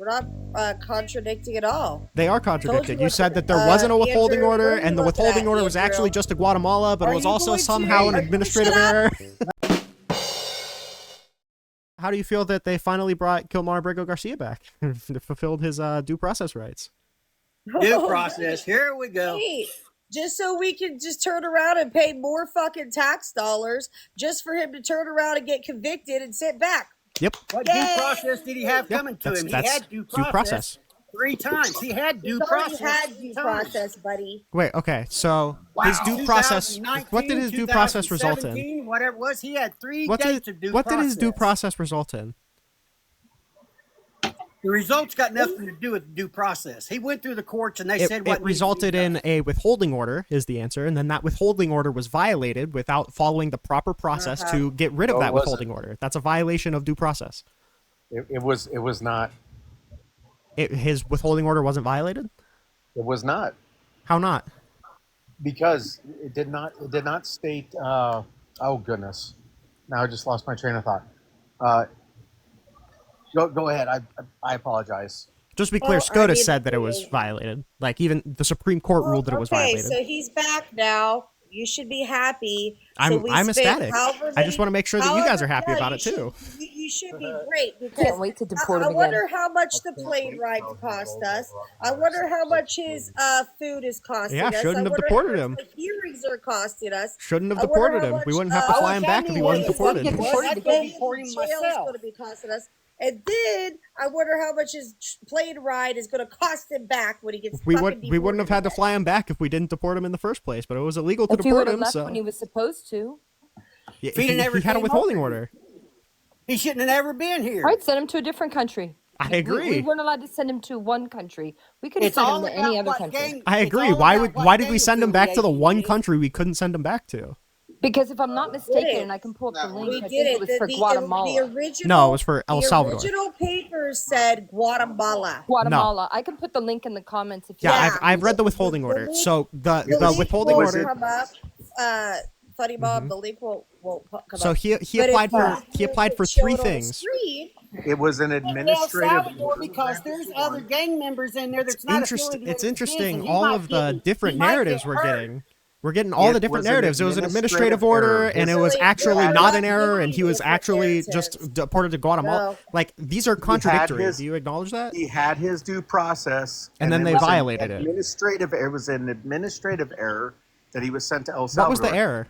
We're not contradicting at all. They are contradicting. You said that there wasn't a withholding Andrew, order, where are you and the looking withholding at, order was Andrew? actually just to Guatemala, but it was also somehow an administrative error. How do you feel that they finally brought Kilmar Abrego Garcia back and fulfilled his due process rights? Due process. Here we go. Hey, just so we can just turn around and pay more fucking tax dollars just for him to turn around and get convicted and sit back. Yep. What due process did he have coming to him? He had due process 3 times. He had due process. He had due process, buddy. Wait, okay, so his due process, what did his due process result in? Whatever it was, he had 3 days of due process. What did his due process result in? The results got nothing to do with due process. He went through the courts and they said what it resulted in a withholding order is the answer, and then that withholding order was violated without following the proper process to get rid of that withholding order. That's a violation of due process. It was not. His withholding order wasn't violated? It was not. How not? Because it did not state. Oh goodness! Now I just lost my train of thought. Go ahead. I apologize. Just to be clear, SCOTUS said that it was violated. Like, even the Supreme Court ruled that it was violated. Okay, so he's back now. You should be happy. I'm ecstatic. I just want to make sure that you guys are happy about it too. You should be great because can't wait to deport him I again. wonder how much the plane ride cost us. I wonder how much his food is costing us. Yeah, shouldn't have deported him. The hearings are costing us. Shouldn't have deported him. We wouldn't have to fly him back if he wasn't deported. Jail is going to be costing us. And then I wonder how much his plane ride is going to cost him back when he gets. We wouldn't have had to fly him back if we didn't deport him in the first place. But it was illegal to if he deport would have him. left So when he was supposed to. Yeah, he had a withholding order. He shouldn't have ever been here. Right, send him to a different country. I agree. We weren't allowed to send him to one country. We could have sent him to any other country. I agree. Why did we send him back to the one country we couldn't send him back to? Because if I'm not mistaken, and I can pull up the link, I think it was for Guatemala. No, it was for El Salvador. The original papers said Guatemala. Guatemala. No. I can put the link in the comments if you want. I've read the withholding order. So the withholding order. Come up, Funny Bob, the link will come up. So he applied for 3 things. It was an administrative. Because there's other gang members in there that's not affiliated. It's interesting. All of the different narratives we're getting. We're getting all the different narratives. It was an administrative order, and it was actually not an error, and he was actually just deported to Guatemala. Like, these are contradictory. Do you acknowledge that? He had his due process, and then they violated it. It was an administrative error that he was sent to El Salvador. What was the error?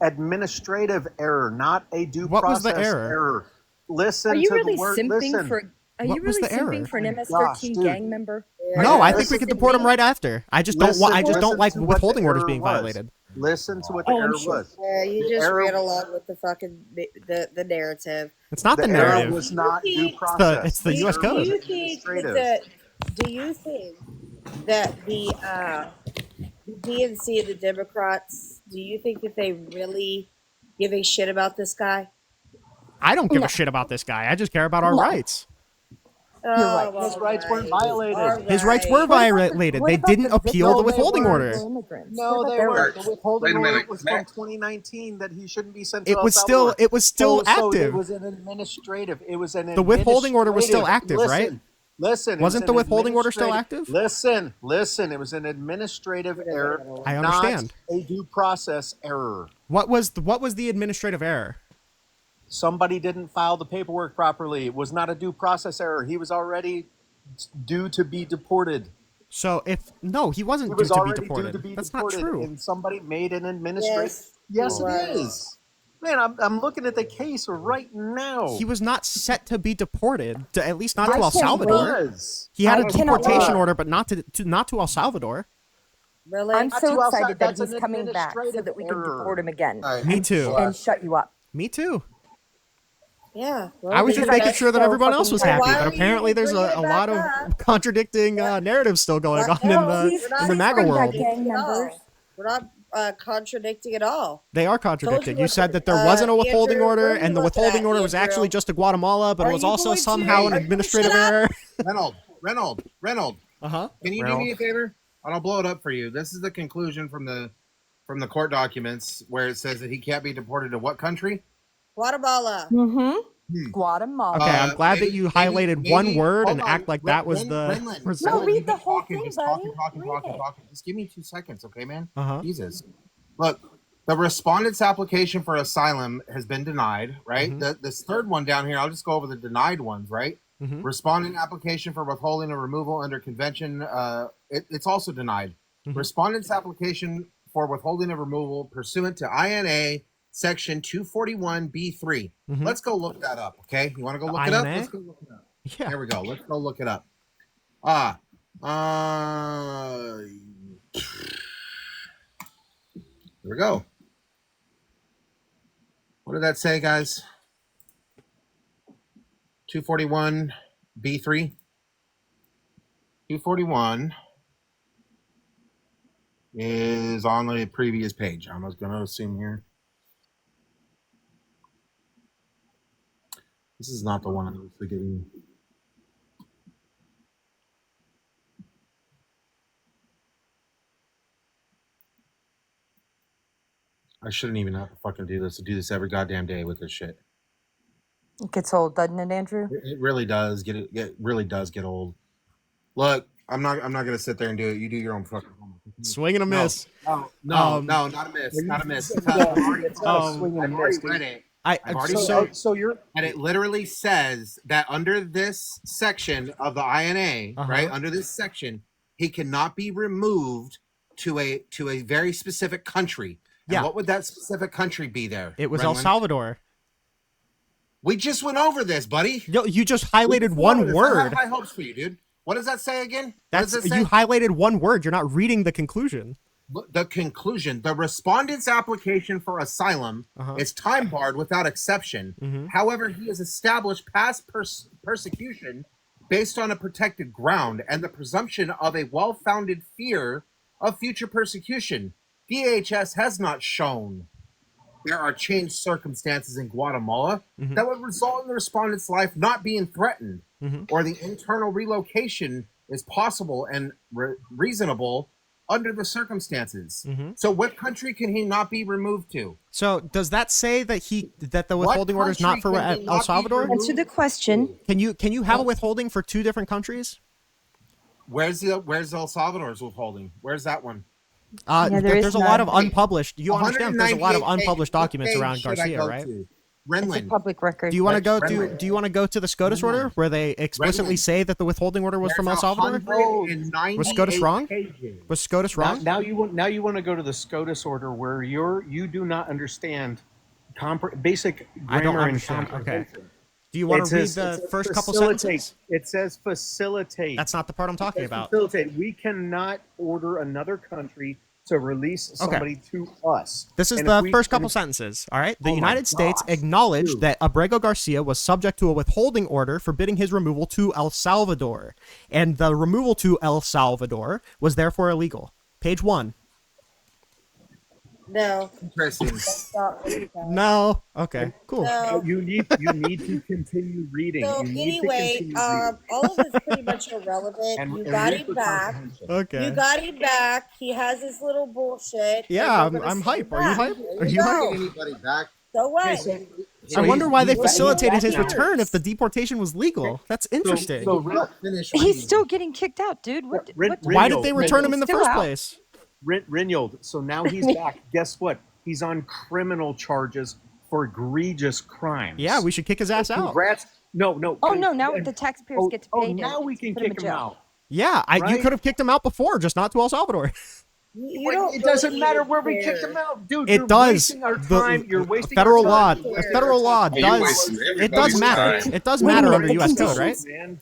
Administrative error, not a due process What was the error? Listen to the word. Listen. Are you really simping for an MS-13 gang member? No, I think we could deport him right after. I just don't like withholding orders being violated. Listen to what the error was. Yeah, you just ran along with the fucking the narrative. It's not the narrative. Error was not due process. It's the U.S. Code. Do you think that the DNC and the Democrats, do you think that they really give a shit about this guy? I don't give a shit about this guy. I just care about our rights. You're right. His rights weren't violated. His rights were violated. They didn't appeal the withholding order. No, they were. The withholding order was from 2019 that he shouldn't be sent to El Salvador. It was still active. It was an administrative. The withholding order was still active, right? Listen. Wasn't the withholding order still active? Listen. It was an administrative error. I understand. Not a due process error. What was the administrative error? Somebody didn't file the paperwork properly. It was not a due process error. He was already due to be deported. So he wasn't due to be deported. That's not true. And somebody made an administrative. Yes, it is. Man, I'm looking at the case right now. He was not set to be deported, at least not to El Salvador. He had a deportation order, but not to El Salvador. Really? I'm so excited that he's coming back so that we can deport him again. Me too. And shut you up. Me too. Yeah. Well, I was just making sure that everyone else was happy, but apparently there's a lot of contradicting narratives still going on in the MAGA world. We're not contradicting at all. They are contradicting. You said that there wasn't a withholding order, and the withholding order was actually just to Guatemala, but it was also somehow an administrative error. Reynold. Uh-huh. Can you do me a favor? I'll blow it up for you. This is the conclusion from the court documents where it says that he can't be deported to what country? Guatemala. Mm-hmm. Guatemala. Okay, I'm glad that you highlighted one word and act like that was the result. No, read the whole thing, buddy. Talking. Just give me 2 seconds, okay, man? Uh-huh. Jesus. Look, the respondent's application for asylum has been denied, right? Mm-hmm. This third one down here, I'll just go over the denied ones, right? Mm-hmm. Respondent application for withholding or removal under convention, it's also denied. Mm-hmm. Respondent's application for withholding or removal pursuant to INA section 241B3. Mm-hmm. Let's go look that up, okay? You want to go look it up? Let's go look it up. Yeah. There we go. Let's go look it up. Here we go. What did that say, guys? 241B3. 241 is on the previous page. I was going to assume here. This is not the one I was thinking. I shouldn't even have to fucking do this. I do this every goddamn day with this shit. It gets old, doesn't it, Andrew? It really does it really does get old. Look, I'm not gonna sit there and do it. You do your own fucking homework. Swing and a miss. No, not a miss. Not a miss. I've already read it. So you're, and it literally says that under this section of the INA, right? Under this section, he cannot be removed to a very specific country. And what would that specific country be there? It was El Salvador. We just went over this, buddy. No, you just highlighted one word. I have high hopes for you, dude. What does that say again? You highlighted one word. You're not reading the conclusion. The conclusion, the respondent's application for asylum is time barred without exception. Mm-hmm. However, he has established past persecution based on a protected ground and the presumption of a well-founded fear of future persecution. DHS has not shown there are changed circumstances in Guatemala that would result in the respondent's life not being threatened, or the internal relocation is possible and reasonable under the circumstances. So what country can he not be removed to? So does that say that the withholding order is not for El Salvador? Answer the question. Can you have a withholding for 2 different countries? Where's El Salvador's withholding? Where's that one? There's a lot of unpublished. You understand? There's a lot of unpublished documents around Garcia, right? It's a public record. Do you want to go to? Do you want to go to the SCOTUS order where they explicitly say that the withholding order was from El Salvador? Was SCOTUS wrong? Was SCOTUS wrong? Now you want to go to the SCOTUS order where you do not understand basic grammar. I don't understand. Okay. Do you want to read the first couple sentences? It says facilitate. That's not the part I'm talking about. Facilitate. We cannot order another country to release somebody to us. This is the first couple sentences, all right? The United States acknowledged that Abrego Garcia was subject to a withholding order forbidding his removal to El Salvador, and the removal to El Salvador was therefore illegal. Page 1. No. Interesting. No. Okay. Cool. No. You need to continue reading. So anyway, all of this is pretty much irrelevant. You got him back. Okay. You got him back. He has his little bullshit. Yeah, I'm hype. Are you hype? Are you hype? Anybody back? So what? I wonder why they facilitated his return if the deportation was legal. That's interesting. He's still getting kicked out, dude. Why did they return him in the first place? Rinyold. So now he's back. Guess what? He's on criminal charges for egregious crimes. Yeah, we should kick his ass out. Congrats. No. Oh no! Now the taxpayers get to pay. Now we can kick him out. Yeah, you could have kicked him out before, just not to El Salvador. It doesn't matter where we kicked him out, dude. It does. You're wasting federal our law. time. Federal law does. It does matter. It does matter under U.S. code, right?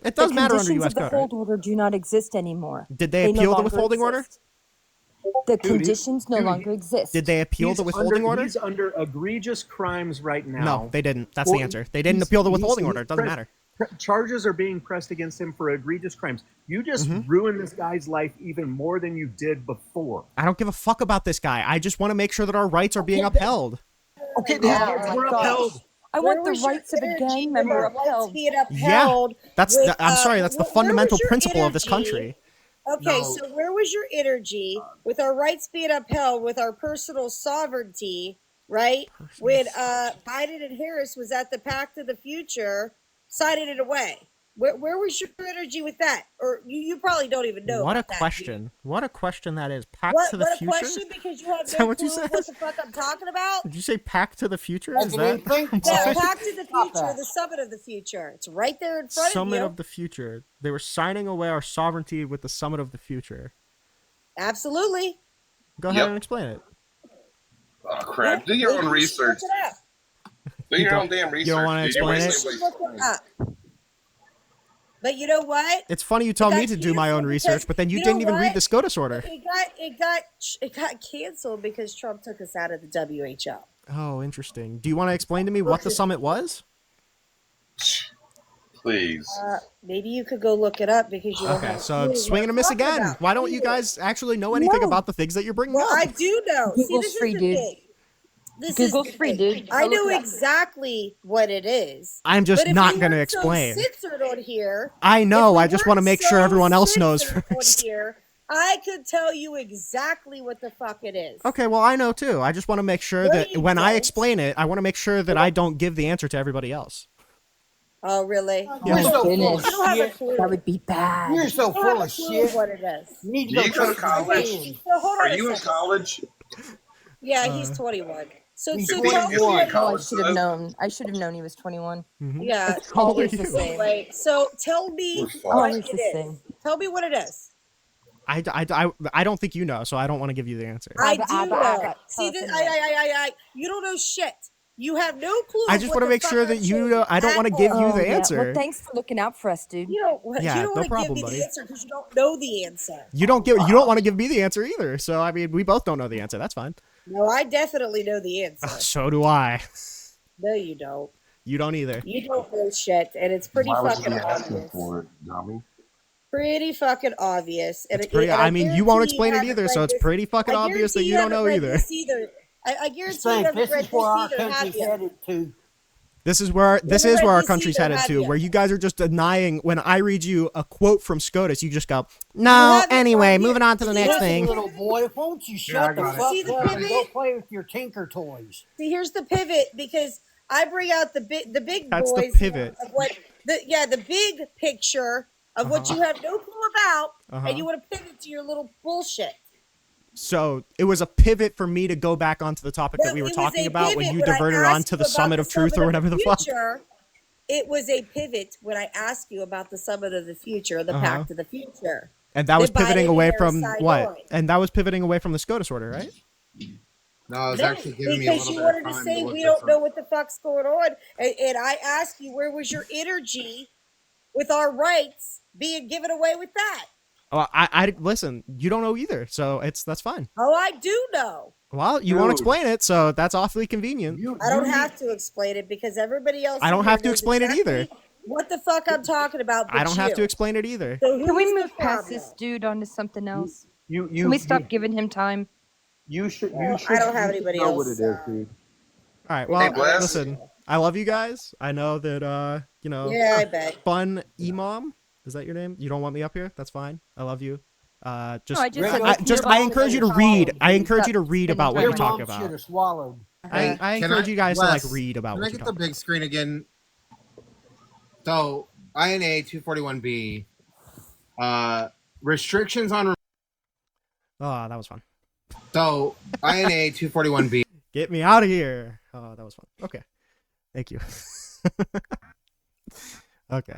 It does matter under U.S. code. The hold order do not exist anymore. Did they appeal the withholding order? The conditions no longer exist. Did they appeal the withholding order? He's under egregious crimes right now. No, they didn't. That's the answer. They didn't appeal the withholding order. It doesn't matter. Charges are being pressed against him for egregious crimes. You just ruined this guy's life even more than you did before. I don't give a fuck about this guy. I just want to make sure that our rights are being upheld. Okay, we're upheld. I want the rights of a gang member upheld. Yeah, I'm sorry. That's the fundamental principle of this country. Okay, so where was your energy with our rights being upheld, with our personal sovereignty, right? When Biden and Harris was at the Pact of the Future, signing it away. Where was your energy with that? Or you probably don't even know. What a that, question! What a question that is. Pact to the future. What a question, because you have no clue what the fuck I'm talking about. Did you say Pact to the future? Is that? Yeah, Pact to the Future, the Summit of the Future. It's right there in front of you. Summit of the Future. They were signing away our sovereignty with the Summit of the Future. Absolutely. Go ahead and explain it. Oh crap! Do your own research. Do your own damn research. You don't want to explain it? But you know what? It's funny you tell me to do my own research, but then you didn't even read the SCOTUS order. It got canceled because Trump took us out of the WHO. Oh, interesting. Do you want to explain to me what the summit was? Please. Maybe you could go look it up, because you don't have so swing and a miss again. About. Why don't you guys actually know anything about the things that you're bringing up? I do know. Google's free, dude. Google's free, dude. I know exactly what it is. I'm just not going to explain. Censored on here. I know. I just want to make sure everyone else knows first. Here, I could tell you exactly what the fuck it is. Okay, well, I know too. I just want to make sure that when I explain it, I want to make sure that I don't give the answer to everybody else. Oh, really? Yeah. Oh, goodness. That would be bad. You're so full of shit. What it is. You need to go to college. Are you in college? Yeah, he's 21. So I should have known. I should have known he was 21. Mm-hmm. Yeah, it's always the same. Anyway, so tell me what it is. Tell me what it is. I don't think you know, so I don't want to give you the answer. I do know. See, you don't know shit. You have no clue. I just want to make sure that you know. I don't want to give you the answer. Well, thanks for looking out for us, dude. You don't no want to problem, give me buddy. the answer because you don't know the answer. You don't want to give me the answer either. So I mean, we both don't know the answer. That's fine. No, I definitely know the answer. So do I. No, you don't. You don't either. You don't know shit, and it's pretty fucking obvious. For it, dummy? Pretty fucking obvious. And I mean, you won't explain it either, so it's pretty fucking obvious that you don't know either. I guarantee you haven't read this either, have you? This is where our country's headed to, where you guys are just denying. When I read you a quote from SCOTUS, you just go, no, anyway, moving on to the next thing. Little boy, won't you shut the fuck up and go play with your Tinker toys? See, here's the pivot, because I bring out the big boys. That's the pivot. Of what the big picture of what you have no clue about, and you want to pivot to your little bullshit. So it was a pivot for me to go back onto the topic that we were talking about when you diverted onto the Summit of Truth or whatever the fuck. It was a pivot when I asked you about the Summit of the Future, the Pact of the Future. And that was pivoting away from what? And that was pivoting away from the SCOTUS order, right? No, I was actually giving me a little bit of time. Because you wanted to say we don't know what the fuck's going on. And I asked you, where was your energy with our rights being given away with that? Well, I listen. You don't know either, so that's fine. Oh, I do know. Well, you won't explain it, so that's awfully convenient. I don't have to explain it because everybody else. I don't have to explain it either. What the fuck I'm talking about? I don't have to explain it either. So can we move past this dude onto something else? Can we stop giving him time? You should. I don't have anybody else. Know what it is, dude. All right. Well, listen. I love you guys. I know that. Yeah, I bet. Fun Imam. Is that your name? You don't want me up here? That's fine. I love you. I encourage you to read. I encourage you to read about what you're talking about. I encourage you guys to read about what you're talking about. Can I get the big screen again? So, INA 241B, restrictions on. Oh, that was fun. So, INA 241B. Get me out of here. Oh, that was fun. Okay. Thank you. Okay.